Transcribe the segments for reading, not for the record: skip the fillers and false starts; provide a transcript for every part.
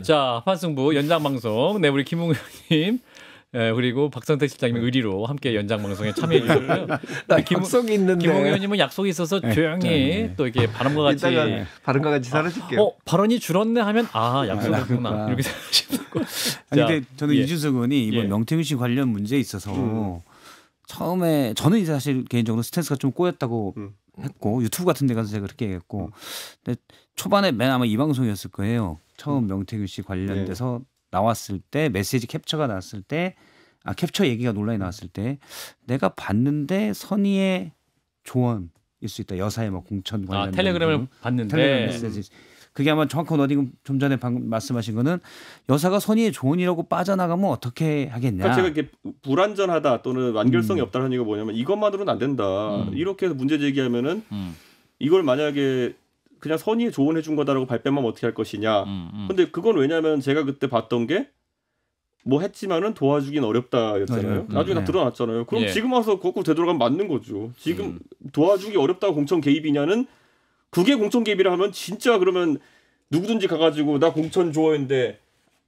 자, 환승부 연장 방송. 네, 우리 김웅 의원님 그리고 박성택 실장님의 의리로 함께 연장 방송에 참여해 주셨고요. 약속이 있는데 김웅 의원님은 약속이 있어서 조용히 또 이렇게 발언과 같이 사라질게요. 발언이 줄었네 하면 약속이구나 이렇게 생각하시는 거. 근데 저는 이준석 의원이 이번 명태균 씨 관련 문제에 있어서 처음에 저는 이제 사실 개인적으로 스탠스가 좀 꼬였다고 했고 유튜브 같은 데 가서 제가 그렇게 얘기했고 근데 초반에 맨 아마 이 방송이었을 거예요. 처음 명태균 씨 관련돼서 나왔을 때 메시지 캡처가 나왔을 때 캡처 얘기가 논란이 나왔을 때 내가 봤는데 선의의 조언일 수 있다. 여사의 뭐 공천 관련 텔레그램을 봤는데 텔레그램 메시지 그게 아마 정확한 워딩은 좀 전에 방금 말씀하신 거는 여사가 선의의 조언이라고 빠져나가면 어떻게 하겠냐. 그러니까 제가 이렇게 불완전하다 또는 완결성이 없다는 얘기가 뭐냐면 이것만으로는 안 된다. 이렇게 해서 문제 제기하면은 이걸 만약에 그냥 선의의 조언해 준 거다라고 발뺌하면 어떻게 할 것이냐. 근데 그건 왜냐하면 제가 그때 봤던 게 뭐 했지만은 도와주긴 어렵다였잖아요. 나중에 다 드러났잖아요. 그럼 지금 와서 거꾸로 되돌아가면 맞는 거죠. 지금 도와주기 어렵다고 공천 개입이냐는 그게 공천 개입이라 하면 진짜 그러면 누구든지 가가지고 나 공천 좋아했는데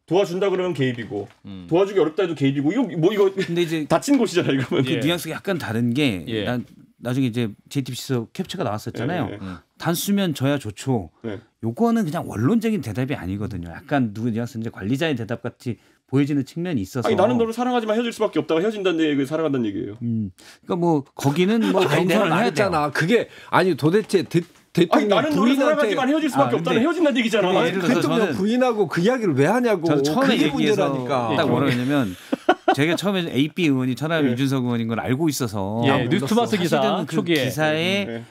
도와준다 그러면 개입이고 도와주기 어렵다 해도 개입이고 이거 근데 이제 다친 곳이잖아요. 그러면 그 뉘앙스가 약간 다른 게 나중에 이제 JTBC에서 캡처가 나왔었잖아요. 단수면 저야 좋죠. 요거는 그냥 원론적인 대답이 아니거든요. 약간 누구 뉘앙스인지 관리자의 대답 같이 보여지는 측면이 있어서. 아니 나는 너를 사랑하지만 헤어질 수밖에 없다가 헤어진다는 얘기 사랑한다는 얘기예요. 그러니까 뭐 거기는 뭐 경선을 했잖아. 그게 아니 도대체 대통령 나는 너를 사랑하지만 헤어질 수밖에 없다는 헤어진다는 얘기잖아. 대통령 부인하고 그 이야기를 왜 하냐고. 저는 처음에 그게 문제라니까. 딱 뭐라 했냐면 제가 처음에 AB 의원이 천하람 이준석 의원인 걸 알고 있어서 뉴스토마스 기사 그 기사에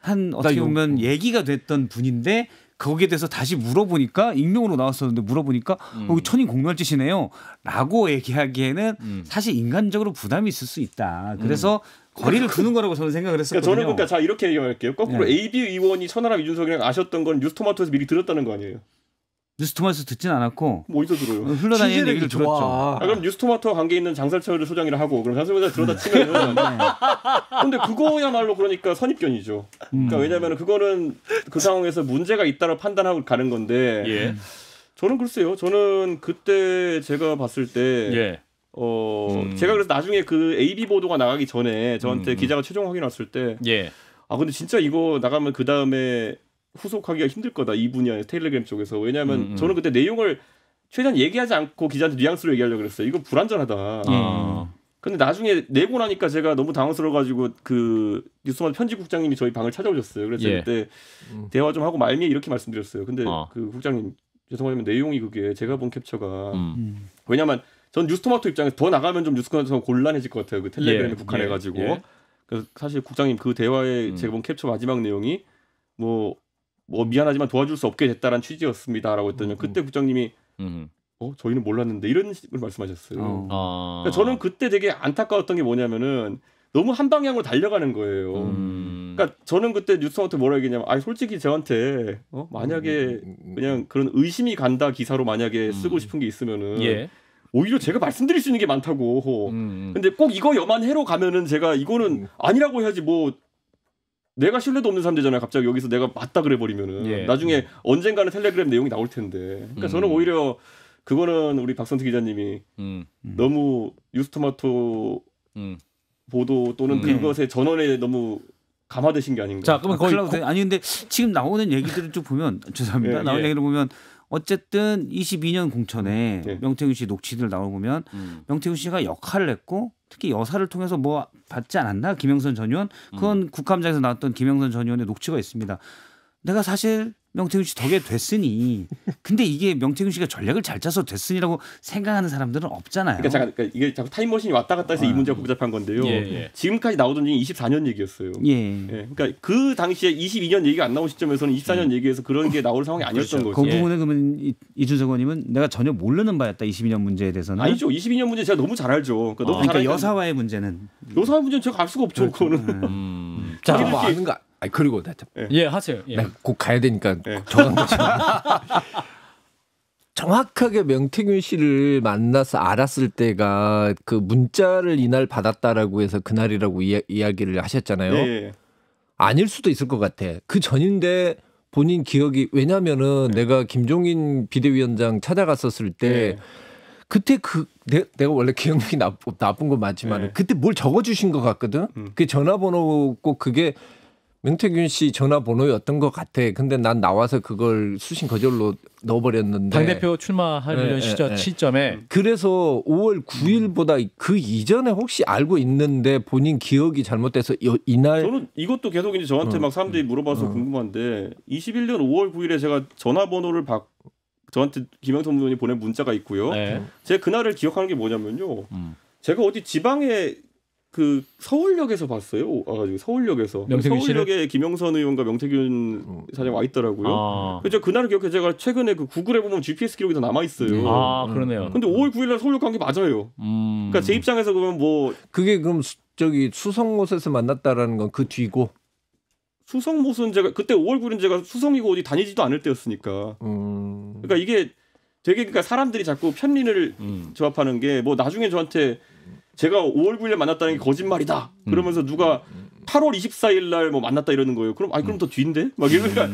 한 어떻게 보면 얘기가 됐던 분인데 거기에 대해서 다시 물어보니까 익명으로 나왔었는데 물어보니까 천인 공멸짓이네요 라고 얘기하기에는 사실 인간적으로 부담이 있을 수 있다. 그래서 거리를 두는 거라고 저는 생각을 했었거든요. 저는 자 이렇게 얘기할게요. 거꾸로 AB 의원이 천하람 이준석이랑 아셨던 건 뉴스토마토에서 미리 들었다는 거 아니에요? 뉴스토마토에서 듣진 않았고 뭐 어디서 들어요? 흘러다니는 얘기를 들었죠. 그럼 뉴스토마토와 관계 있는 장설철 소장이라 하고 그럼 장설철 들어다 치면은 근데 그거야말로 그러니까 선입견이죠. 그러니까 왜냐하면 그거는 그 상황에서 문제가 있다고 판단하고 가는 건데 저는 글쎄요. 저는 그때 제가 봤을 때 제가 그래서 나중에 그 AB 보도가 나가기 전에 저한테 기자가 최종 확인 왔을 때 근데 진짜 이거 나가면 그 다음에 후속하기가 힘들 거다 이 분야 텔레그램 쪽에서. 왜냐하면 저는 그때 내용을 최대한 얘기하지 않고 기자한테 뉘앙스로 얘기하려고 그랬어요. 이거 불완전하다. 근데 나중에 내고 나니까 제가 너무 당황스러워가지고 그 뉴스마트 편집국장님이 저희 방을 찾아오셨어요. 그래서 그때 대화 좀 하고 말미에 이렇게 말씀드렸어요. 근데 그 국장님 죄송하지만 내용이 그게 제가 본 캡처가 왜냐면 전 뉴스토마토 입장에서 더 나가면 좀 뉴스토마토가 곤란해질 것 같아요. 그 텔레그램에 국한해가지고. 그래서 사실 국장님 그 대화에 제가 본 캡처 마지막 내용이 뭐 미안하지만 도와줄 수 없게 됐다라는 취지였습니다라고 했더니 그때 국장님이 저희는 몰랐는데 이런 식으로 말씀하셨어요. 그러니까 저는 그때 되게 안타까웠던 게 뭐냐면은 너무 한 방향으로 달려가는 거예요. 그러니까 저는 그때 뉴스한테 뭐라 얘기냐면 솔직히 저한테 만약에 그냥 그런 의심이 간다 기사로 만약에 쓰고 싶은 게 있으면은 오히려 제가 말씀드릴 수 있는 게 많다고. 근데 꼭 이거 여만해로 가면은 제가 이거는 아니라고 해야지 뭐 내가 신뢰도 없는 사람 되잖아요. 갑자기 여기서 내가 맞다 그래 버리면은 나중에 언젠가는 텔레그램 내용이 나올 텐데. 그러니까 저는 오히려 그거는 우리 박선택 기자님이 너무 뉴스토마토 보도 또는 그것의 전원에 너무 감화되신 게 아닌가. 자, 그러면 거의 아니 근데 지금 나오는 얘기들을 쭉 보면 죄송합니다. 나오는 얘기를 보면 어쨌든 22년 공천에 명태균 씨 녹취들 나오면 명태균 씨가 역할을 했고 특히 여사를 통해서 뭐 받지 않았나 김영선 전 의원 그건 국감장에서 나왔던 김영선 전 의원의 녹취가 있습니다. 내가 사실 명태균 씨 덕에 됐으니 근데 이게 명태균 씨가 전략을 잘 짜서 됐으니라고 생각하는 사람들은 없잖아요. 그러니까 이게 자꾸 타임머신이 왔다 갔다 해서 이 문제가 복잡한 건데요. 지금까지 나오던 중에 24년 얘기였어요. 그러니까 그 당시에 22년 얘기가 안 나온 시점에서는 24년 얘기해서 그런 게 나올 상황이 아니었던 거죠. 그 부분에 그러면 이준석 의원님은 내가 전혀 모르는 바였다. 22년 문제에 대해서는. 아니죠. 22년 문제 제가 너무 잘 알죠. 그러니까 여사와의 문제는. 여사와의 문제는 제가 알 수가 없죠. 그거는. 자, 뭐 아는가? 그리고 하세요. 곧 가야 되니까 정한 거죠. 정확하게 명태균 씨를 만나서 알았을 때가 그 문자를 이날 받았다라고 해서 그날이라고 이야기를 하셨잖아요. 아닐 수도 있을 것 같아. 그 전인데 본인 기억이 왜냐면은 내가 김종인 비대위원장 찾아갔었을 때 그때 내가 원래 기억력이 나쁜 건 맞지만 그때 뭘 적어주신 것 같거든. 그 전화번호 꼭 그게 명태균 씨 전화번호였던 것 같아. 근데 난 나와서 그걸 수신 거절로 넣어버렸는데. 당대표 출마하려는 시점에. 그래서 5월 9일보다 그 이전에 혹시 알고 있는데 본인 기억이 잘못돼서 이날. 저는 이것도 계속 이제 저한테 막 사람들이 물어봐서 궁금한데 21년 5월 9일에 제가 전화번호를 저한테 김영선 의원이 보낸 문자가 있고요. 제가 그날을 기억하는 게 뭐냐면요. 제가 어디 지방에 그 서울역에서 봤어요. 와가지고 서울역에서 서울역에 김영선 의원과 명태균 사장 와 있더라고요. 그래서 그날을 기억해. 제가 최근에 그 구글에 보면 GPS 기록이 다 남아 있어요. 그러네요. 근데 5월 9일날 서울역 간 게 맞아요. 그러니까 제 입장에서 그러면 뭐 그게 그럼 저기 수성못에서 만났다라는 건 그 뒤고. 수성못은 제가 그때 5월 9일은 제가 수성이고 어디 다니지도 않을 때였으니까. 그러니까 이게 되게 그러니까 사람들이 자꾸 편린을 조합하는 게 뭐 나중에 저한테 제가 5월 9일에 만났다는 게 거짓말이다. 그러면서 누가 8월 24일 날 뭐 만났다 이러는 거예요. 그럼 그럼 더 뒤인데? 막 이러니까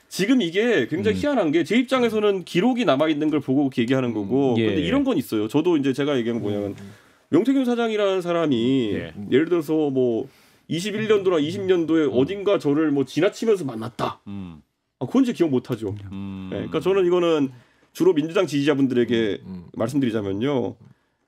지금 이게 굉장히 희한한 게 제 입장에서는 기록이 남아 있는 걸 보고 얘기하는 거고. 근데 이런 건 있어요. 저도 이제 제가 얘기한 뭐냐면 명태균 사장이라는 사람이 예를 들어서 뭐 21년도나 20년도에 어딘가 저를 뭐 지나치면서 만났다. 그건 이제 기억 못 하죠. 그러니까 저는 이거는 주로 민주당 지지자분들에게 말씀드리자면요.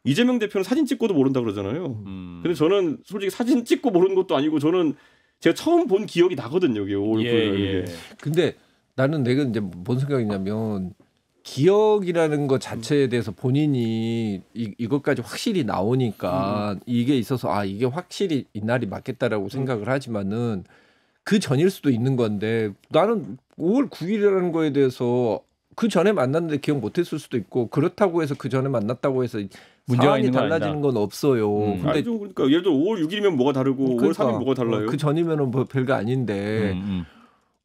이재명 대표는 사진 찍고도 모른다 그러잖아요. 근데 저는 솔직히 사진 찍고 모르는 것도 아니고 저는 제가 처음 본 기억이 나거든요. 여기 5월 9일. 근데 나는 내가 이제 뭔 생각이냐면 기억이라는 것 자체에 대해서 본인이 이것까지 확실히 나오니까 이게 있어서 이게 확실히 이날이 맞겠다라고 생각을 하지만은 그 전일 수도 있는 건데 나는 5월 9일이라는 거에 대해서 그 전에 만났는데 기억 못했을 수도 있고 그렇다고 해서 그 전에 만났다고 해서 문제가 상황이 있는 달라지는 건 없어요. 근데 아니죠. 그러니까 예를 들어 5월 6일이면 뭐가 다르고 5월 3일 뭐가 달라요? 그 전이면은 뭐 별거 아닌데.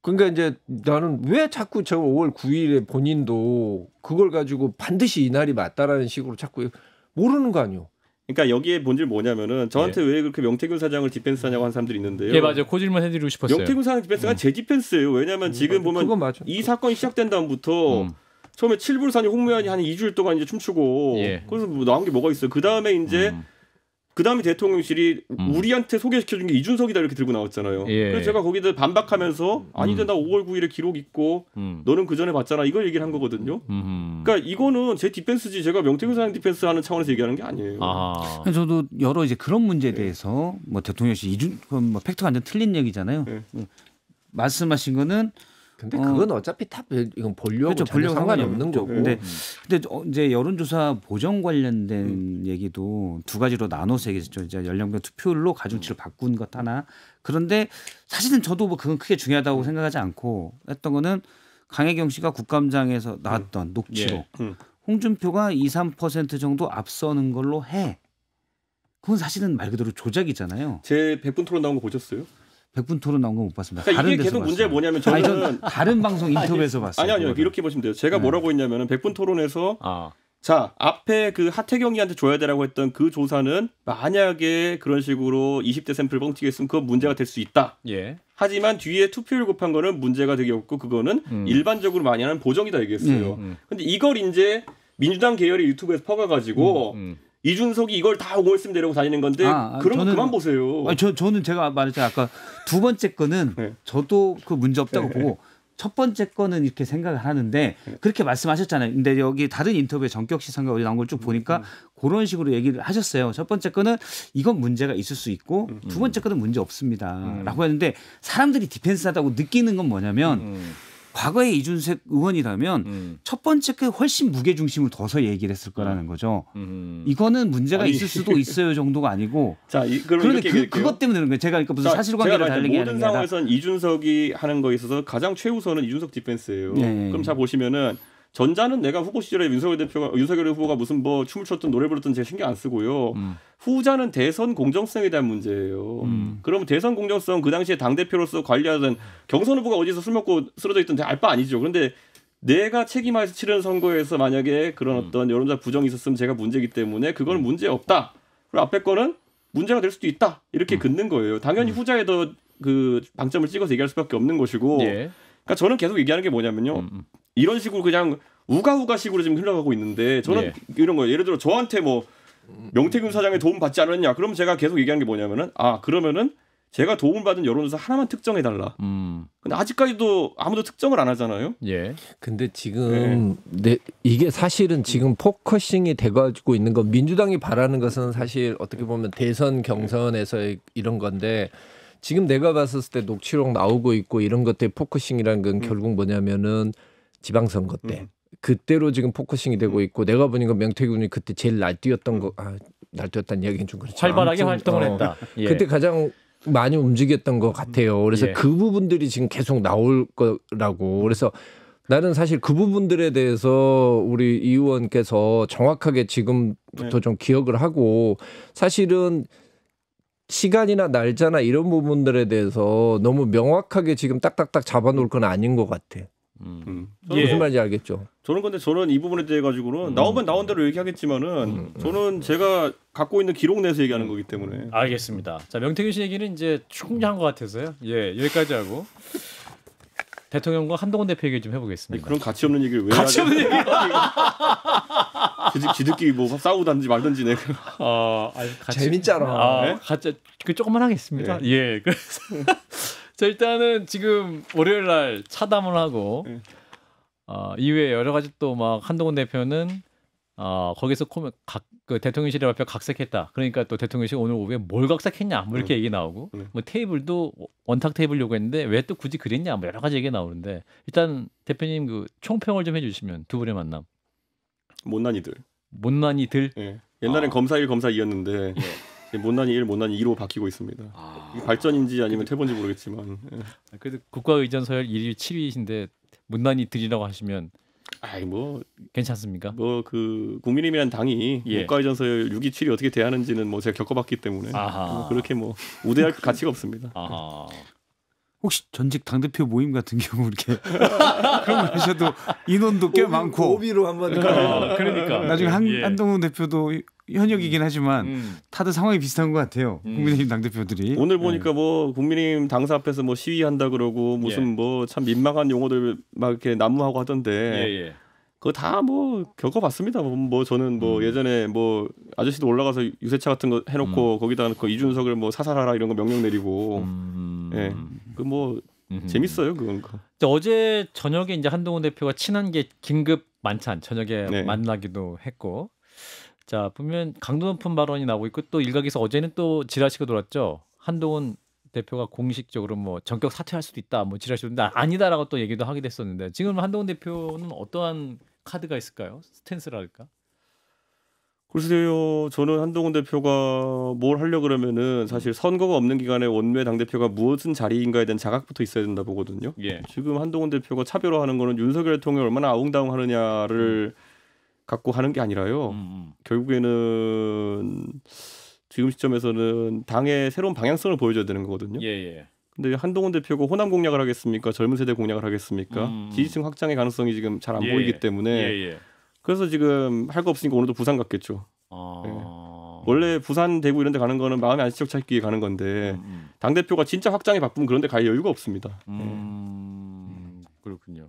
그러니까 이제 나는 왜 자꾸 저 5월 9일에 본인도 그걸 가지고 반드시 이날이 맞다라는 식으로 자꾸 모르는 거 아니요. 그러니까 여기에 본질 뭐냐면은 저한테 왜 그렇게 명태균 사장을 디펜스하냐고 하는 사람들이 있는데요. 예, 맞아요. 그 질문 해드리고 싶었어요. 명태균 사장 디펜스가 제 디펜스예요. 왜냐하면 지금 보면 이 사건이 시작된 다음부터 처음에 칠불산이 홍무현이 한 2주일 동안 이제 춤추고 그래서 뭐 나온 게 뭐가 있어요. 그 다음에 이제 그 다음에 대통령실이 우리한테 소개시켜준 게 이준석이다 이렇게 들고 나왔잖아요. 그래서 제가 거기다 반박하면서 아니다 나 5월 9일에 기록 있고 너는 그 전에 봤잖아 이걸 얘기를 한 거거든요. 그러니까 이거는 제 디펜스지 제가 명태균 사장 디펜스 하는 차원에서 얘기하는 게 아니에요. 저도 여러 이제 그런 문제에 대해서 뭐 대통령실 뭐 팩트가 완전 틀린 얘기잖아요. 말씀하신 거는 근데 그건 어차피 다 이건 보려고 그렇죠. 보려고 상관이 없는 거고. 근데 이제 여론조사 보정 관련된 얘기도 두 가지로 나눠서 얘기했죠. 이제 연령별 투표율로 가중치를 바꾼 것 하나. 그런데 사실은 저도 뭐 그건 크게 중요하다고 생각하지 않고 했던 거는 강혜경 씨가 국감장에서 나왔던 녹취록. 홍준표가 2-3% 정도 앞서는 걸로 해. 그건 사실은 말 그대로 조작이잖아요. 제 100분 토론 나온 거 보셨어요? 100분 토론 나온 거 못 봤습니다. 그러니까 다른 이게 계속 문제가 뭐냐면 저는 다른 방송 인터뷰에서 봤어요. 아니요. 이렇게 보시면 돼요. 제가 뭐라고 했냐면은 100분 토론에서 자 앞에 그 하태경이한테 줘야 되라고 했던 그 조사는 만약에 그런 식으로 20대 샘플 뻥튀기 했으면 그건 문제가 될 수 있다. 하지만 뒤에 투표율 곱한 거는 문제가 되게 없고 그거는 일반적으로 많이 하는 보정이다 얘기했어요. 근데 이걸 이제 민주당 계열의 유튜브에서 퍼가가지고 이준석이 이걸 다 옹호했으면 되라고 다니는 건데 그런 거 그만 보세요. 저는 제가 말했죠. 아까 두 번째 거는 저도 그 문제 없다고 보고 첫 번째 거는 이렇게 생각을 하는데 그렇게 말씀하셨잖아요. 근데 여기 다른 인터뷰에 정격 시선가 어디 나온 걸 쭉 보니까 그런 식으로 얘기를 하셨어요. 첫 번째 거는 이건 문제가 있을 수 있고 두 번째 거는 문제 없습니다라고 했는데 사람들이 디펜스하다고 느끼는 건 뭐냐면 과거에 이준석 의원이라면 첫 번째 게 훨씬 무게 중심을 둬서 얘기를 했을 거라는 거죠. 이거는 문제가 있을 수도 있어요 정도가 아니고. 자, 그런데 그것 때문에 그런 거예요. 제가 그러니까 무슨 사실관계를 달리게 하는 게 모든 상황에서는 이준석이 하는 거에 있어서 가장 최우선은 이준석 디펜스예요. 그럼 자 보시면은 전자는 내가 후보 시절에 윤석열 후보가 무슨 뭐 춤을 췄든 노래 불렀든 제가 신경 안 쓰고요. 후자는 대선 공정성에 대한 문제예요. 그러면 대선 공정성 그 당시에 당대표로서 관리하던 경선 후보가 어디서 술 먹고 쓰러져 있던 알 바 아니죠. 그런데 내가 책임하에서 치른 선거에서 만약에 그런 어떤 여론조사 부정이 있었으면 제가 문제이기 때문에 그건 문제 없다. 그리고 앞에 거는 문제가 될 수도 있다. 이렇게 긋는 거예요. 당연히 후자에 더 그 방점을 찍어서 얘기할 수밖에 없는 것이고 그러니까 저는 계속 얘기하는 게 뭐냐면요. 이런 식으로 그냥 우가우가식으로 지금 흘러가고 있는데 저는 예. 이런 거 예를 들어 저한테 뭐 명태균 사장의 도움 받지 않았냐? 그럼 제가 계속 얘기하는 게 뭐냐면은 그러면은 제가 도움을 받은 여론조사 하나만 특정해 달라. 근데 아직까지도 아무도 특정을 안 하잖아요. 예. 근데 지금 이게 사실은 지금 포커싱이 돼가지고 있는 건 민주당이 바라는 것은 사실 어떻게 보면 대선 경선에서 이런 건데 지금 내가 봤을 때 녹취록 나오고 있고 이런 것들 포커싱이라는 건 결국 뭐냐면은 지방선거 때 그때로 지금 포커싱이 되고 있고 내가 보니까 명태균이 그때 제일 날뛰었던 거 날뛰었다는 이야기는 좀 그렇죠. 활발하게 아무튼, 활동을 했다. 예. 그때 가장 많이 움직였던 것 같아요. 그래서 예. 그 부분들이 지금 계속 나올 거라고. 그래서 나는 사실 그 부분들에 대해서 우리 이 의원께서 정확하게 지금부터 좀 기억을 하고 사실은 시간이나 날짜나 이런 부분들에 대해서 너무 명확하게 지금 딱딱딱 잡아놓을 건 아닌 것 같아. 무슨 말인지 알겠죠? 저는 이 부분에 대해 가지고는 나오면 나온 대로 얘기하겠지만은 저는 제가 갖고 있는 기록 내에서 얘기하는 거기 때문에. 알겠습니다. 자, 명태균 씨 얘기는 이제 충분히 한 것 같아서요. 예, 여기까지 하고 대통령과 한동훈 대표 얘기 좀 해보겠습니다. 그런 가치 없는 얘기를 왜 가치 없는 얘기. 지들끼리 뭐 싸우든지 말든지 내가. 재밌잖아. 네? 가짜 그 조금만 하겠습니다. 예. 그래서 자, 일단은 지금 월요일 날 차담을 하고 이외에 여러 가지 또 막 한동훈 대표는 거기서 그 대통령실에 발표 각색했다. 그러니까 또 대통령실 오늘 오후에 뭘 각색했냐 뭐 이렇게 얘기 나오고 뭐 테이블도 원탁 테이블 요구했는데 왜 또 굳이 그랬냐 뭐 여러 가지 얘기 나오는데 일단 대표님 그 총평을 좀 해주시면 두 분의 만남. 못난이들. 예. 옛날엔 검사 1, 검사 2였는데 못난이 1, 못난이 2로 바뀌고 있습니다. 이게 발전인지 아니면 퇴보인지 모르겠지만. 그래도 국가의전 서열 1위 7위이신데 못난이들이라고 하시면 뭐 괜찮습니까? 뭐 그 국민의힘이라는 당이 국가의전 서열 6위, 7위 어떻게 대하는지는 뭐 제가 겪어봤기 때문에 그렇게 뭐 우대할 가치가 없습니다. 혹시 전직 당대표 모임 같은 경우 이렇게 그런 거 하셔도 인원도 꽤 많고 오비로 한번 그러니까 나중에 한동훈 대표도 현역이긴 하지만 다들 상황이 비슷한 것 같아요. 국민의힘 당대표들이 오늘 보니까 뭐 국민의힘 당사 앞에서 뭐 시위한다 그러고 무슨 뭐 참 민망한 용어들 막 이렇게 난무하고 하던데 그거 다 뭐 겪어봤습니다. 뭐 저는 뭐 예전에 뭐 아저씨도 올라가서 유세차 같은 거 해놓고 거기다 그 이준석을 뭐 사살하라 이런 거 명령 내리고 그 뭐 재밌어요 그건. 어제 저녁에 이제 한동훈 대표가 친한 게 긴급 만찬 저녁에 만나기도 했고. 자, 보면 강도 높은 발언이 나오고 있고 또 일각에서 어제는 또 지라시가 돌았죠. 한동훈 대표가 공식적으로 뭐 전격 사퇴할 수도 있다, 뭐 지라시도 아니다라고 또 얘기도 하게 됐었는데 지금 한동훈 대표는 어떠한 카드가 있을까요? 스탠스랄까? 글쎄요, 저는 한동훈 대표가 뭘 하려 그러면은 사실 선거가 없는 기간에 원내 당 대표가 무엇은 자리인가에 대한 자각부터 있어야 된다 보거든요. 지금 한동훈 대표가 차별화하는 거는 윤석열 대통령이 얼마나 아웅다웅하느냐를 갖고 하는 게 아니라요. 결국에는 지금 시점에서는 당의 새로운 방향성을 보여줘야 되는 거거든요. 근데 한동훈 대표가 호남 공략을 하겠습니까? 젊은 세대 공략을 하겠습니까? 지지층 확장의 가능성이 지금 잘 안 보이기 때문에 그래서 지금 할 거 없으니까 오늘도 부산 갔겠죠. 원래 부산, 대구 이런 데 가는 거는 마음의 안식처 찾기 위해 가는 건데 당 대표가 진짜 확장에 바쁘면 그런 데 갈 여유가 없습니다. 그렇군요.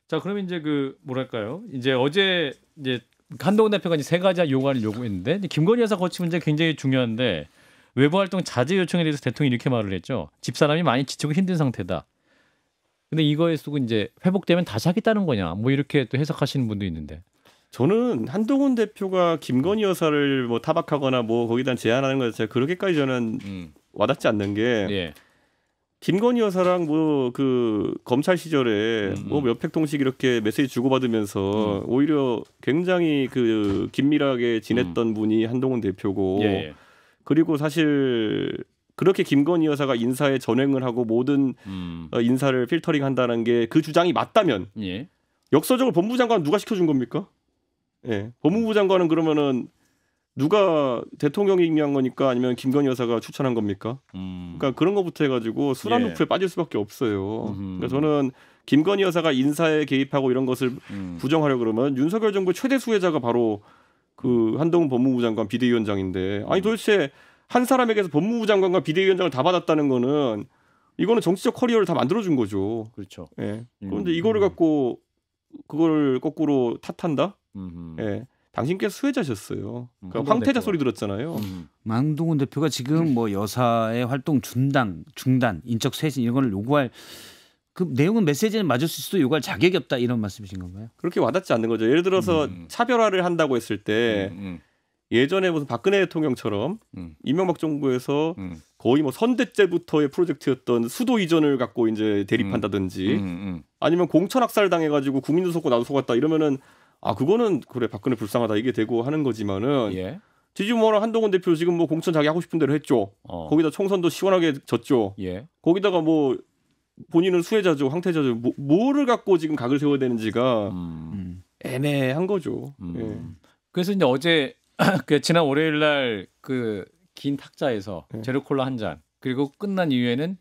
자, 그러면 이제 그 뭐랄까요? 이제 어제 이제 한동훈 대표가 이제 세 가지 요구안을 요구했는데 김건희 여사 거취 문제 굉장히 중요한데 외부 활동 자제 요청에 대해서 대통령이 이렇게 말을 했죠. 집사람이 많이 지치고 힘든 상태다. 근데 이거에 쓰고 이제 회복되면 다시 하겠다는 거냐? 뭐 이렇게 또 해석하시는 분도 있는데. 저는 한동훈 대표가 김건희 여사를 뭐 타박하거나 뭐 거기에 대한 제안하는 것 자체가 그렇게까지 저는 와닿지 않는 게 김건희 여사랑 뭐 그 검찰 시절에 뭐 몇백 통씩 이렇게 메시지 주고받으면서 오히려 굉장히 그 긴밀하게 지냈던 분이 한동훈 대표고 그리고 사실 그렇게 김건희 여사가 인사에 전횡을 하고 모든 인사를 필터링 한다는 게 그 주장이 맞다면 역사적으로 법무부 장관 누가 시켜준 겁니까? 법무부 장관은 그러면은 누가 대통령이 임명한 거니까 아니면 김건희 여사가 추천한 겁니까? 그러니까 그런 것부터 해가지고 술안루프에 빠질 수밖에 없어요. 그러니까 저는 김건희 여사가 인사에 개입하고 이런 것을 부정하려고 그러면 윤석열 정부 최대 수혜자가 바로 그 한동훈 법무부 장관 비대위원장인데 아니 도대체 한 사람에게서 법무부 장관과 비대위원장을 다 받았다는 거는 이거는 정치적 커리어를 다 만들어준 거죠. 그렇죠. 예. 그런데 이거를 갖고 그걸 거꾸로 탓한다? 예. 당신께서 수혜자셨어요. 그러니까 황태자 소리 들었잖아요. 망동훈 대표가 지금 뭐 여사의 활동 중단, 인적 쇄신 이런 걸 요구할 그 내용은 메시지는 맞을 수 있어도 요구할 자격이 없다 이런 말씀이신 건가요? 그렇게 와닿지 않는 거죠. 예를 들어서 차별화를 한다고 했을 때 예전에 무슨 박근혜 대통령처럼 이명박 정부에서 거의 뭐 선대째부터의 프로젝트였던 수도 이전을 갖고 이제 대립한다든지 아니면 공천학살 당해가지고 국민도 속고 나도 속았다 이러면은 아 그거는 그래 박근혜 불쌍하다 이게 되고 하는 거지만은 예. 지지모랑 한동훈 대표 지금 뭐 공천 자기 하고 싶은 대로 했죠. 거기다 총선도 시원하게 졌죠. 예. 거기다가 뭐 본인은 수혜자죠, 황태자죠. 뭐를 갖고 지금 각을 세워야 되는지가 애매한 거죠. 예. 그래서 이제 어제 그 지난 월요일 날 그 긴 탁자에서 제로콜라 한 잔 그리고 끝난 이후에는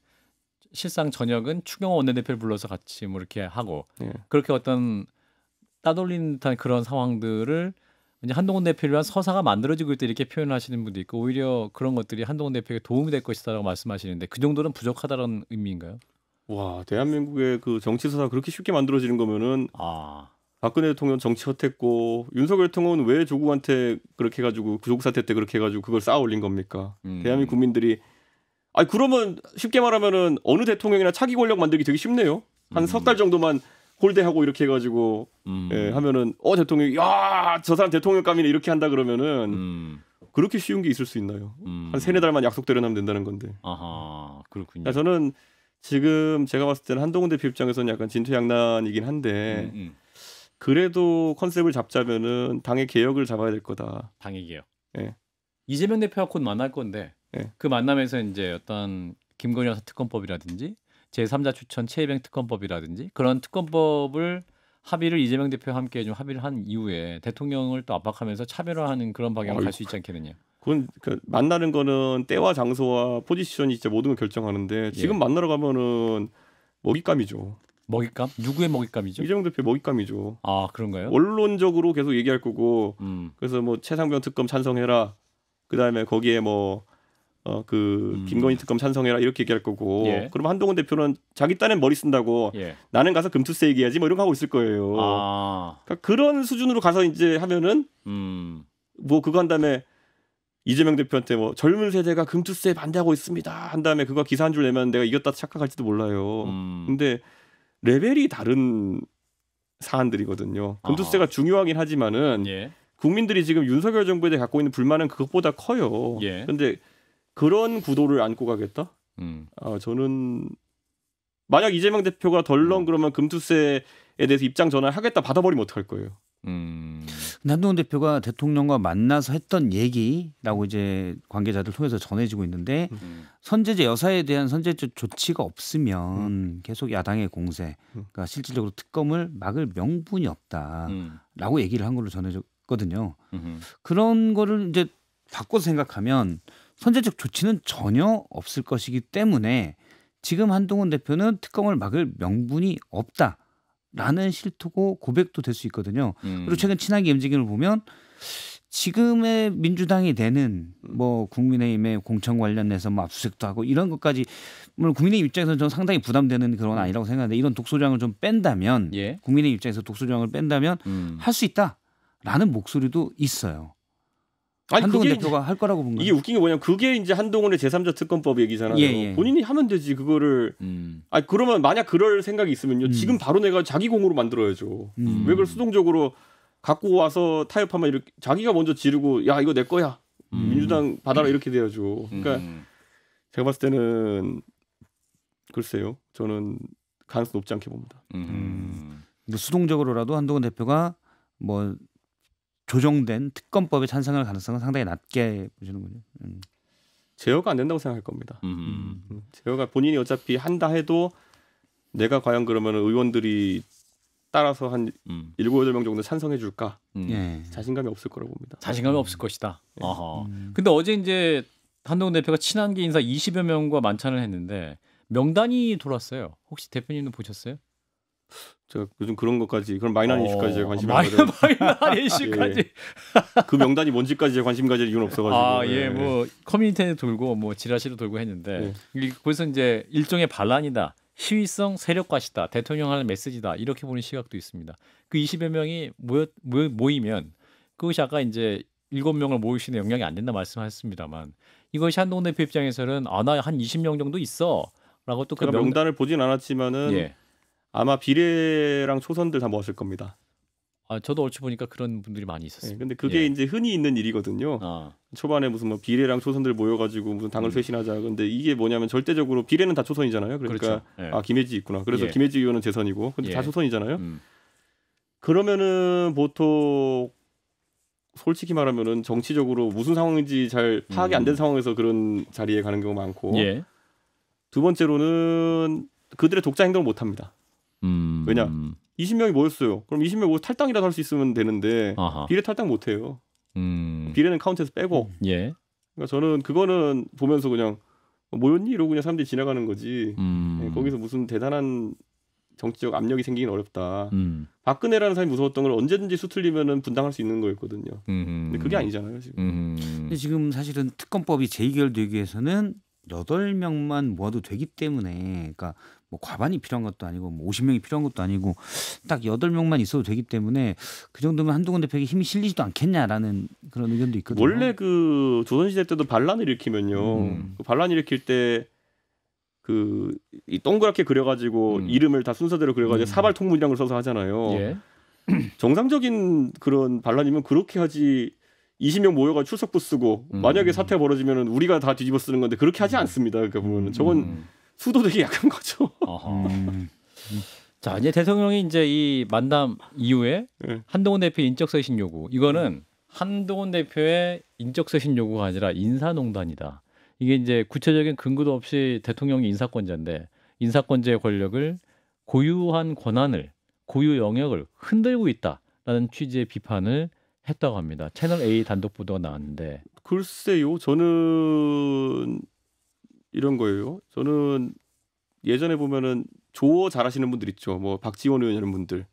실상 저녁은 추경호 원내대표를 불러서 같이 뭐 이렇게 하고 그렇게 어떤 따돌리는 듯한 그런 상황들을 이제 한동훈 대표를 위한 서사가 만들어지고 있다 이렇게 표현하시는 분도 있고 오히려 그런 것들이 한동훈 대표에게 도움이 될 것이다라고 말씀하시는데 그 정도는 부족하다는 의미인가요? 와 대한민국의 그 정치 서사가 그렇게 쉽게 만들어지는 거면은 박근혜 대통령 정치 헛했고 윤석열 대통령은 왜 조국한테 그렇게 해가지고 조국 사태 때 그렇게 해가지고 그걸 쌓아 올린 겁니까? 대한민국 국민들이 아니 그러면 쉽게 말하면은 어느 대통령이나 차기 권력 만들기 되게 쉽네요. 한 석 달 정도만 홀대하고 이렇게 해가지고 예, 하면은 대통령이 야 저 사람 대통령감이네 이렇게 한다 그러면은 그렇게 쉬운 게 있을 수 있나요? 한 3-4달만 약속대로 하면 된다는 건데. 아하 그렇군요. 그러니까 저는 지금 제가 봤을 때는 한동훈 대표 입장에서는 약간 진퇴양난이긴 한데 그래도 컨셉을 잡자면은 당의 개혁을 잡아야 될 거다. 당의 개혁. 예. 이재명 대표와 곧 만날 건데 그 만남에서 이제 어떤 김건희 여사 특검법이라든지 제3자 추천 최혜병 특검법이라든지 그런 특검법을 합의를 이재명 대표와 함께 좀 합의를 한 이후에 대통령을 또 압박하면서 차별화하는 그런 방향으로 갈 수 있지 않겠느냐. 그건 만나는 거는 때와 장소와 포지션이 진짜 모든 걸 결정하는데 지금 만나러 가면은 먹잇감이죠. 먹잇감? 누구의 먹잇감이죠? 이재명 대표 먹잇감이죠. 아 그런가요? 원론적으로 계속 얘기할 거고 그래서 뭐 최상병 특검 찬성해라. 그다음에 거기에 뭐 김건희 특검 찬성해라 이렇게 얘기할 거고 그럼 한동훈 대표는 자기 딴엔 머리 쓴다고 나는 가서 금투세 얘기해야지 뭐 이런 거 하고 있을 거예요. 그러니까 그런 수준으로 가서 이제 하면은 뭐 그거 한 다음에 이재명 대표한테 뭐 젊은 세대가 금투세 반대하고 있습니다 한 다음에 그거 기사 한 줄 내면 내가 이겼다 착각할지도 몰라요. 근데 레벨이 다른 사안들이거든요. 금투세가 중요하긴 하지만은 국민들이 지금 윤석열 정부에 대해 갖고 있는 불만은 그것보다 커요. 그런데 그런 구도를 안고 가겠다? 저는 만약 이재명 대표가 덜렁 그러면 금투세에 대해서 입장 전환하겠다 받아버리면 어떡할 거예요? 한동훈 대표가 대통령과 만나서 했던 얘기라고 이제 관계자들 통해서 전해지고 있는데 선제제 여사에 대한 선제적 조치가 없으면 계속 야당의 공세, 그러니까 실질적으로 특검을 막을 명분이 없다라고 얘기를 한 걸로 전해졌거든요. 그런 거를 이제 바꿔서 생각하면 선제적 조치는 전혀 없을 것이기 때문에 지금 한동훈 대표는 특검을 막을 명분이 없다라는 실토고 고백도 될 수 있거든요. 그리고 최근 친하게 움직임을 보면 지금의 민주당이 내는 뭐 국민의힘의 공천 관련해서 뭐 압수수색도 하고 이런 것까지 물론 국민의힘 입장에서는 좀 상당히 부담되는 그런 건 아니라고 생각하는데 이런 독소조항을 좀 뺀다면 국민의힘 입장에서 독소조항을 뺀다면 할 수 있다라는 목소리도 있어요. 아니, 한동훈 대표가 할 거라고 본 거예요. 이게 웃긴 게 뭐냐면 그게 이제 한동훈의 제3자 특검법 얘기잖아요. 본인이 하면 되지 그거를. 아니 그러면 만약 그럴 생각이 있으면요. 지금 바로 내가 자기 공으로 만들어야죠. 왜 그걸 수동적으로 갖고 와서 타협하면 이렇게 자기가 먼저 지르고 야 이거 내 거야. 민주당 받아라 이렇게 돼야죠. 그러니까 제가 봤을 때는 글쎄요. 저는 가능성 높지 않게 봅니다. 수동적으로라도 한동훈 대표가 뭐 조정된 특검법에 찬성할 가능성은 상당히 낮게 보시는군요. 제어가 안 된다고 생각할 겁니다. 제어가 본인이 어차피 한다 해도 내가 과연 그러면 의원들이 따라서 한 7-8명 정도 찬성해 줄까? 자신감이 없을 거라고 봅니다. 자신감이 없을 것이다. 근데 어제 이제 한동훈 대표가 친한계 인사 20여 명과 만찬을 했는데 명단이 돌았어요. 혹시 대표님도 보셨어요? 제가 요즘 그런 것까지 그런 마이너한 이슈까지 제가 관심이 마이너한 이슈까지. 그 명단이 뭔지까지 관심 가질 이유는 없어가지고. 뭐 커뮤니티에 돌고 뭐 지라시로 돌고 했는데 그래서 이제 일종의 반란이다, 시위성 세력과시다, 대통령 하는 메시지다 이렇게 보는 시각도 있습니다. 그 20여 명이 모이면 그것이 아까 이제 7명을 모일 수 있는 역량이 안 된다 말씀하셨습니다만 이것이 한동훈 대표 입장에서는 나 한 20명 정도 있어라고 또 그 명단을 보진 않았지만은. 아마 비례랑 초선들 다 모았을 겁니다. 저도 얼추 보니까 그런 분들이 많이 있었어요. 근데 그게 이제 흔히 있는 일이거든요. 초반에 무슨 뭐 비례랑 초선들 모여가지고 무슨 당을 쇄신하자. 근데 이게 뭐냐면 절대적으로 비례는 다 초선이잖아요. 그러니까 그렇죠. 김혜지 있구나. 그래서 김혜지 의원은 재선이고, 근데 다 초선이잖아요. 그러면은 보통 솔직히 말하면은 정치적으로 무슨 상황인지 잘 파악이 안 된 상황에서 그런 자리에 가는 경우가 많고, 두 번째로는 그들의 독자 행동을 못 합니다. 왜냐? 20명이 모였어요. 그럼 20명 모여서 탈당이라도 할 수 있으면 되는데 비례 탈당 못 해요. 비례는 카운트에서 빼고. 그러니까 저는 그거는 보면서 그냥 모였니? 이러고 그냥 사람들이 지나가는 거지. 거기서 무슨 대단한 정치적 압력이 생기긴 어렵다. 박근혜라는 사람이 무서웠던 건 언제든지 수틀리면은 분당할 수 있는 거였거든요. 근데 그게 아니잖아요, 지금. 근데 지금 사실은 특검법이 재의결되기 위해서는 8명만 모아도 되기 때문에, 그러니까 뭐 과반이 필요한 것도 아니고 뭐 50명이 필요한 것도 아니고 딱 8명만 있어도 되기 때문에 그 정도면 한동훈 대표에게 힘이 실리지도 않겠냐라는 그런 의견도 있거든요. 원래 그 조선시대 때도 반란을 일으키면요, 그 반란 일으킬 때 그 이 동그랗게 그려가지고 이름을 다 순서대로 그려가지고 사발통문이라는 걸 써서 하잖아요. 정상적인 그런 반란이면 그렇게 하지. 20명 모여가 출석부 쓰고 만약에 사태가 벌어지면 우리가 다 뒤집어 쓰는 건데 그렇게 하지 않습니다. 그러니까 보면은 저건 수도되게 약한 거죠. 자, 이제 대통령이 이제 이 만남 이후에 한동훈 대표 인적쇄신 요구, 이거는 한동훈 대표의 인적쇄신 요구가 아니라 인사농단이다. 이게 이제 구체적인 근거도 없이 대통령이 인사권자인데 인사권자의 권력을 고유한 권한을, 고유 영역을 흔들고 있다라는 취지의 비판을 했다고 합니다. 채널 A 단독 보도가 나왔는데. 글쎄요, 저는 이런 거예요. 저는 예전에 보면은 조어 잘하시는 분들 있죠. 뭐 박지원 의원 이런 분들.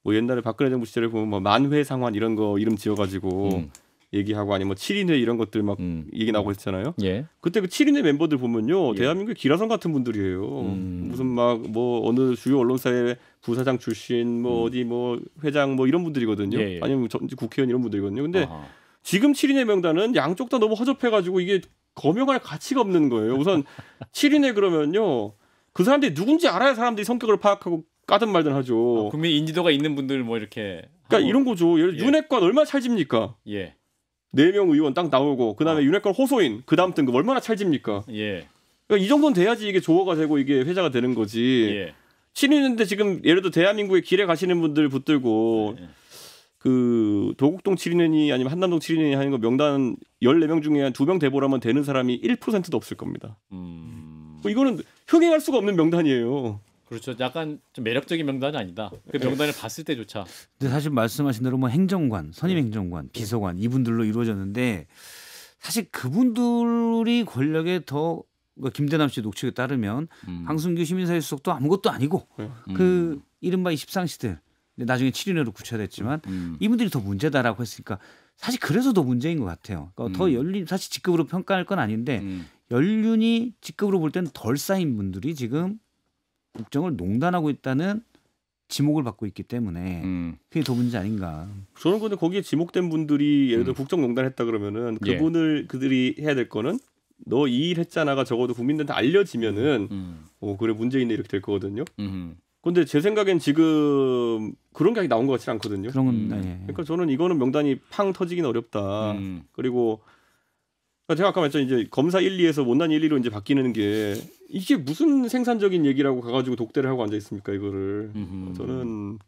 뭐 옛날에 박근혜 정부 시절에 보면 뭐 만회상환 이런 거 이름 지어가지고 얘기하고 아니면 뭐 7인회 이런 것들 막 얘기 나오고 했잖아요. 그때 그 7인회 멤버들 보면요, 대한민국의 기라성 같은 분들이에요. 무슨 막 뭐 어느 주요 언론사의 부사장 출신, 뭐 어디 뭐 회장 뭐 이런 분들이거든요. 아니면 국회의원 이런 분들이거든요. 근데 지금 7인회 명단은 양쪽 다 너무 허접해가지고 이게 거명할 가치가 없는 거예요. 우선 7인회 그러면요, 그 사람들이 누군지 알아야 사람들이 성격을 파악하고 까든 말든 하죠. 국민 인지도가 있는 분들 뭐 이렇게. 그러니까 이런 거죠. 윤핵관 얼마나 찰집니까? 4명 의원 딱 나오고 그다음에 윤핵관 호소인 그다음 등급 얼마나 찰집니까? 그러니까 이 정도는 돼야지 이게 조어가 되고 이게 회자가 되는 거지. 7인인데 지금 예를 들어 대한민국에 길에 가시는 분들 붙들고 그 도곡동 7인이 아니면 한남동 7인이 하는 거 명단 14명 중에 한 2명 대보라면 되는 사람이 1%도 없을 겁니다. 뭐 이거는 흥행할 수가 없는 명단이에요. 그렇죠. 약간 좀 매력적인 명단이 아니다. 그 명단을 봤을 때조차. 근데 사실 말씀하신 대로 뭐 행정관, 선임행정관, 비서관 이분들로 이루어졌는데 사실 그분들이 권력에 더 김대남 씨 녹취에 따르면 황순규 시민사회 수석도 아무것도 아니고 그 이른바 24시들 나중에 7인회로 구체됐지만 이분들이 더 문제다라고 했으니까 사실 그래서 더 문제인 것 같아요. 그러니까 더 연륜, 사실 직급으로 평가할 건 아닌데 연륜이 직급으로 볼 때는 덜 쌓인 분들이 지금 국정을 농단하고 있다는 지목을 받고 있기 때문에 그게 더 문제 아닌가. 저는 근데 거기에 지목된 분들이 예를 들어 국정농단했다 그러면은 그들이 해야 될 거는 너 이 일 했잖아가 적어도 국민들한테 알려지면은 그래 문제 있네 이렇게 될 거거든요. 근데 제 생각엔 지금 그런 게 나온 것 같지 않거든요. 그러니까 저는 이거는 명단이 팡 터지기는 어렵다. 그리고 제가 아까 말했죠. 이제 검사 1, 2에서 못난 1, 2로 이제 바뀌는 게 이게 무슨 생산적인 얘기라고 가가지고 독대를 하고 앉아 있습니까 이거를. 저는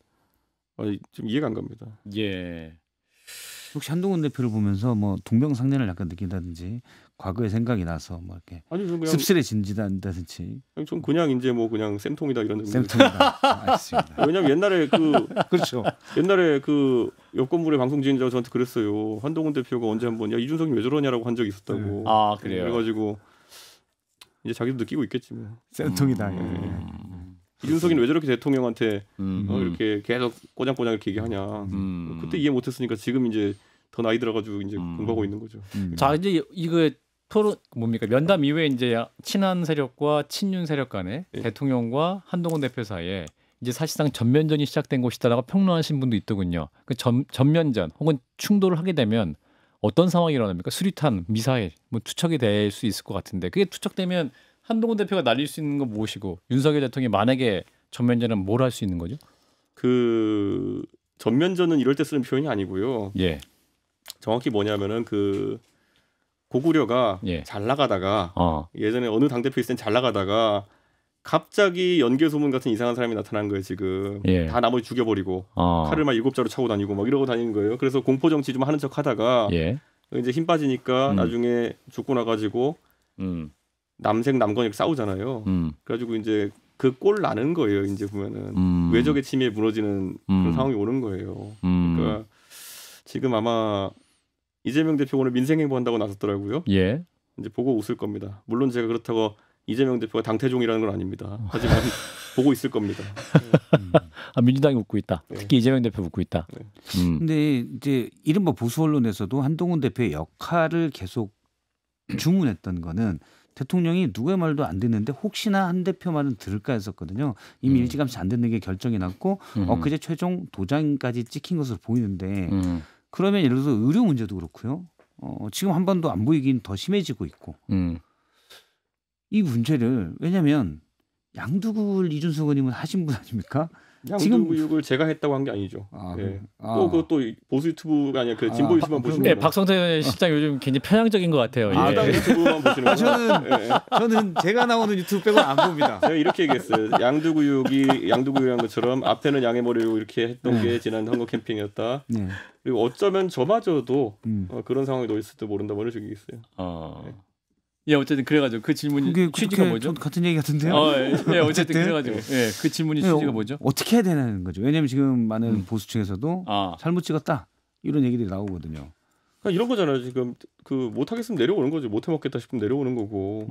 좀 이해가 안 갑니다. 혹시 한동훈 대표를 보면서 뭐 동병상련을 약간 느낀다든지 과거의 생각이 나서 뭐 이렇게 그냥 씁쓸해진다든지. 좀 그냥 이제 뭐 그냥 쌤통이다 이런 느낌. 쌤통이다. 알겠습니다. 왜냐면 옛날에 그렇죠. 옛날에 그 옆 건물의 방송 진행자가 저한테 그랬어요. 한동훈 대표가 언제 한번 야 이준석이 왜 저러냐라고 한 적이 있었다고. 그래요. 그래가지고 이제 자기도 느끼고 있겠지 뭐. 쌤통이다. 이준석이는 왜 저렇게 대통령한테 이렇게 계속 꼬장꼬장 이렇게 얘기하냐. 그때 이해 못했으니까 지금 이제 더 나이 들어가지고 이제 공부하고 있는 거죠. 자 이제 이거 토론 뭡니까 면담 이후에 이제 친한 세력과 친윤 세력 간에 대통령과 한동훈 대표 사이에 이제 사실상 전면전이 시작된 것이다라고 평론하신 분도 있더군요. 그 전면전 혹은 충돌을 하게 되면 어떤 상황이 일어납니까? 수류탄, 미사일, 뭐 투척이 될 수 있을 것 같은데 그게 투척되면 한동훈 대표가 날릴 수 있는 건 무엇이고 윤석열 대통령이 만약에 전면전은 뭘 할 수 있는 거죠? 그 전면전은 이럴 때 쓰는 표현이 아니고요. 예. 정확히 뭐냐면은 그 고구려가 잘 나가다가 예전에 어느 당 대표 있을 땐 잘 나가다가 갑자기 연개소문 같은 이상한 사람이 나타난 거예요. 지금 다 나머지 죽여버리고 칼을 막 7자루 차고 다니고 막 이러고 다니는 거예요. 그래서 공포 정치 좀 하는 척하다가 이제 힘 빠지니까 나중에 죽고 나가지고 남색 남건 이렇게 싸우잖아요. 그래가지고 이제 그 꼴 나는 거예요. 이제 보면은 외적의 침해에 무너지는 그런 상황이 오는 거예요. 그러니까 지금 아마 이재명 대표 오늘 민생행보 한다고 나섰더라고요. 이제 보고 웃을 겁니다. 물론 제가 그렇다고 이재명 대표가 당태종이라는 건 아닙니다. 하지만 보고 있을 겁니다. 민주당이 웃고 있다. 특히 이재명 대표 웃고 있다. 근데 이제 이른바 보수 언론에서도 한동훈 대표의 역할을 계속 주문했던 거는 대통령이 누구의 말도 안 듣는데 혹시나 한 대표 말은 들을까 했었거든요. 이미 일찌감치 안 듣는 게 결정이 났고 엊그제 최종 도장까지 찍힌 것으로 보이는데 그러면 예를 들어서 의료 문제도 그렇고요. 지금 한반도 안보 위기는 더 심해지고 있고 이 문제를 왜냐하면 양두굴 이준석 의원님은 하신 분 아닙니까? 양두구육을 제가 했다고 한 게 아니죠. 또 그것도 보수 유튜브가 아니라 그 진보 유튜브만 보시는 거예요. 박성태 실장 요즘 굉장히 편향적인 것 같아요. 유튜브만 보시는 거예요. 저는 제가 나오는 유튜브 빼고 안 봅니다. 제가 이렇게 얘기했어요. 양두구육이란 것처럼 앞에는 양의 머리로 이렇게 했던 게 지난 선거 캠핑이었다. 그리고 어쩌면 저마저도 그런 상황이 놓였을지도 모른다. 뭐 이런 식으로 얘기했어요. 어쨌든 그래가지고 그 질문이 취지가 뭐죠? 같은 얘기 같은데요. 어쨌든 그래가지고 그 질문이 취지가 뭐죠? 어떻게 해야 되는 거죠? 왜냐하면 지금 많은 보수층에서도 잘못 찍었다 이런 얘기들이 나오거든요. 그러니까 이런 거잖아요. 지금 그 못하겠으면 내려오는 거죠. 못해 먹겠다 싶으면 내려오는 거고.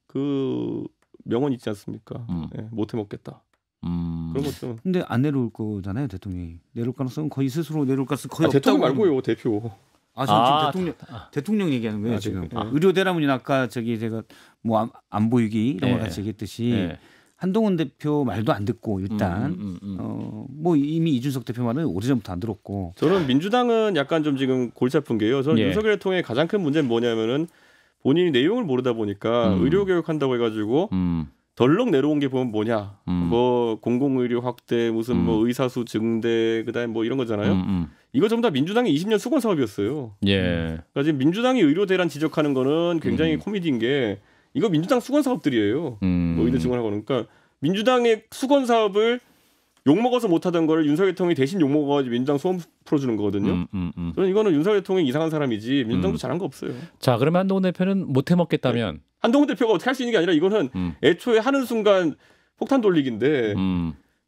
그 명언 있지 않습니까? 못해 먹겠다. 그런 것도. 근데 안 내려올 거잖아요, 대통령이. 내려올 가능성은 거의 스스로 내려올 가능성 거의 없다고. 대통령 말고요, 대표. 지금 대통령 얘기하는 거예요 지금. 의료대라문이 아까 제가 뭐 안보 위기 이런 걸 같이 얘기했듯이 한동훈 대표 말도 안 듣고 일단 뭐 이미 이준석 대표 말은 오래전부터 안 들었고. 저는 민주당은 약간 좀 지금 골치 아픈 게요. 저는 윤석열 통해 가장 큰 문제는 뭐냐면은 본인이 내용을 모르다 보니까 의료 교육한다고 해가지고 덜렁 내려온 게 보면 뭐냐, 뭐 공공의료 확대, 무슨 뭐 의사수 증대, 그다음에 뭐 이런 거잖아요. 이거 전부 다 민주당의 20년 수건 사업이었어요. 그러니까 지금 민주당이 의료 대란 지적하는 거는 굉장히 코미디인 게 이거 민주당 수건 사업들이에요. 뭐 의대 증언하고는. 그러니까 민주당의 수건 사업을 욕 먹어서 못하던 거를 윤석열 대통령이 대신 욕 먹어가지고 민주당 소원 풀어주는 거거든요. 저는 이거는 윤석열 대통령이 이상한 사람이지 민주당도 잘한 거 없어요. 자, 그러면 한동훈 대표는 못해 먹겠다면 한동훈 대표가 어떻게 할 수 있는 게 아니라 이거는 애초에 하는 순간 폭탄 돌리기인데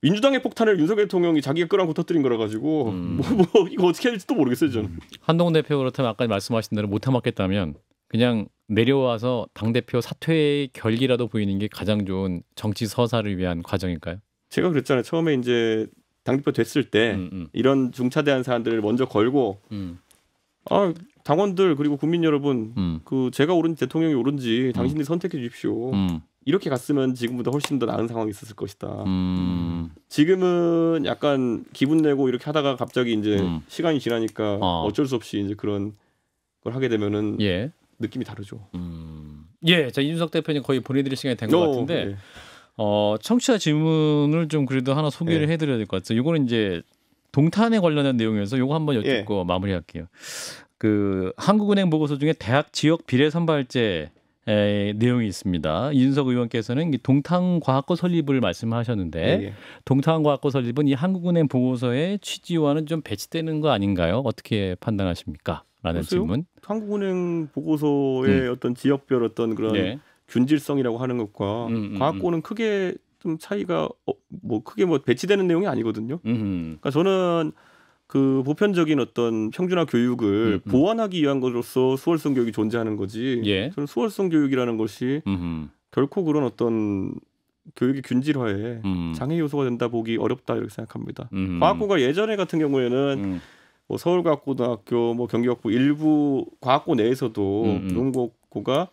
민주당의 폭탄을 윤석열 대통령이 자기가 끌어안고 터뜨린 거라 가지고 뭐 이거 어떻게 해야 될지도 모르겠어요 저는. 한동훈 대표 그렇다면 아까 말씀하신 대로 못해 먹겠다면 그냥 내려와서 당대표 사퇴의 결기라도 보이는 게 가장 좋은 정치 서사를 위한 과정일까요? 제가 그랬잖아요. 처음에 이제 당대표 됐을 때 이런 중차대한 사안들을 먼저 걸고 당원들 그리고 국민 여러분 그 제가 옳은지 대통령이 옳은지 당신들이 선택해 주십시오. 이렇게 갔으면 지금보다 훨씬 더 나은 상황이 있었을 것이다. 지금은 약간 기분 내고 이렇게 하다가 갑자기 이제 시간이 지나니까 어쩔 수 없이 이제 그런 걸 하게 되면은 느낌이 다르죠. 자 이준석 대표님 거의 보내드릴 시간이 된 것 같은데 청취자 질문을 좀 그래도 하나 소개를 해드려야 될 것 같아요. 이거는 이제 동탄에 관련한 내용이어서 이거 한번 여쭙고 마무리할게요. 그 한국은행 보고서 중에 대학 지역 비례 선발제 내용이 있습니다. 이준석 의원께서는 동탄과학고 설립을 말씀하셨는데 동탄과학고 설립은 이 한국은행 보고서의 취지와는 좀 배치되는 거 아닌가요? 어떻게 판단하십니까? 라는 질문. 한국은행 보고서의 어떤 지역별 어떤 그런 균질성이라고 하는 것과 과학고는 크게 좀 차이가 크게 배치되는 내용이 아니거든요. 그러니까 저는 그 보편적인 어떤 평준화 교육을 보완하기 위한 것으로서 수월성 교육이 존재하는 거지. 저는 수월성 교육이라는 것이 결코 그런 어떤 교육의 균질화에 장애 요소가 된다 보기 어렵다 이렇게 생각합니다. 과학고가 예전에 같은 경우에는 뭐 서울과학고등학교, 뭐 경기과학고 일부 과학고 내에서도 농고가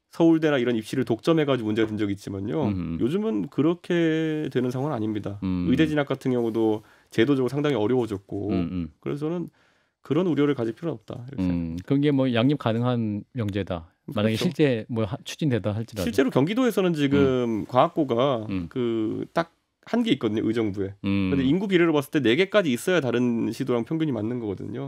서울대나 이런 입시를 독점해가지고 문제가 된 적이 있지만요. 요즘은 그렇게 되는 상황은 아닙니다. 의대 진학 같은 경우도 제도적으로 상당히 어려워졌고 그래서 저는 그런 우려를 가질 필요는 없다. 그게 뭐 양립 가능한 명제다. 만약에 그렇죠. 실제 뭐 추진되다 할지라도 실제로 경기도에서는 지금 과학고가 그 딱 한 개 있거든요. 의정부에. 근데 인구 비례로 봤을 때 4개까지 있어야 다른 시도랑 평균이 맞는 거거든요.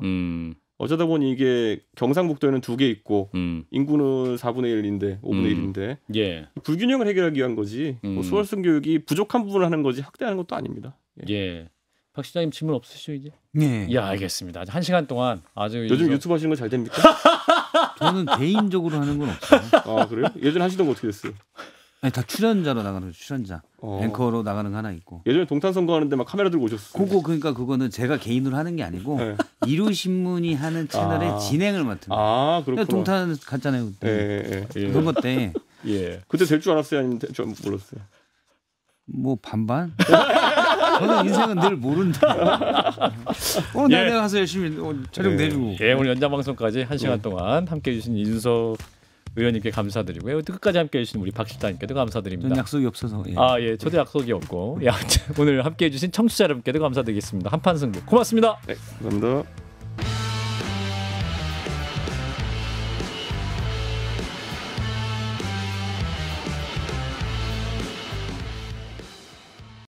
어쩌다 보니 이게 경상북도에는 2개 있고 인구는 4분의 1인데 5분의 1인데 예. 불균형을 해결하기 위한 거지. 뭐 수월성 교육이 부족한 부분을 하는 거지 확대하는 것도 아닙니다. 예. 박 시장님 질문 없으시죠 이제? 네. 예, 알겠습니다. 아주 1시간 동안 아주 요즘 유튜브 하시는 거 잘 됩니까? 저는 개인적으로 하는 건 없어요. 아 그래요? 예전에 하시던 거 어떻게 됐어요? 아니, 다 출연자로 나가는 거죠. 출연자. 앵커로 나가는 거 하나 있고. 예전에 동탄 선거 하는데 막 카메라 들고 오셨어요. 그러니까 그거는 제가 개인으로 하는 게 아니고 네. 이루신문이 하는 채널의 진행을 맡은 거예요. 아 그렇구나. 동탄 갔잖아요 그때. 예. 그런 것 때. 예. 그때 될 줄 알았어요? 아니면 좀 몰랐어요? 뭐 반반? 저는 인생은 늘 모른다. 내가 가서 열심히 촬영 내주고. 예, 오늘 연장 방송까지 1시간 동안 함께해 주신 이준석 의원님께 감사드리고요. 끝까지 함께해 주신 우리 박 실장님께도 감사드립니다. 전 약속이 없어서. 예. 아, 예. 저도 약속이 없고. 야, 오늘 함께해 주신 청취자 여러분께도 감사드리겠습니다. 한판 승부. 고맙습니다. 네, 감사합니다.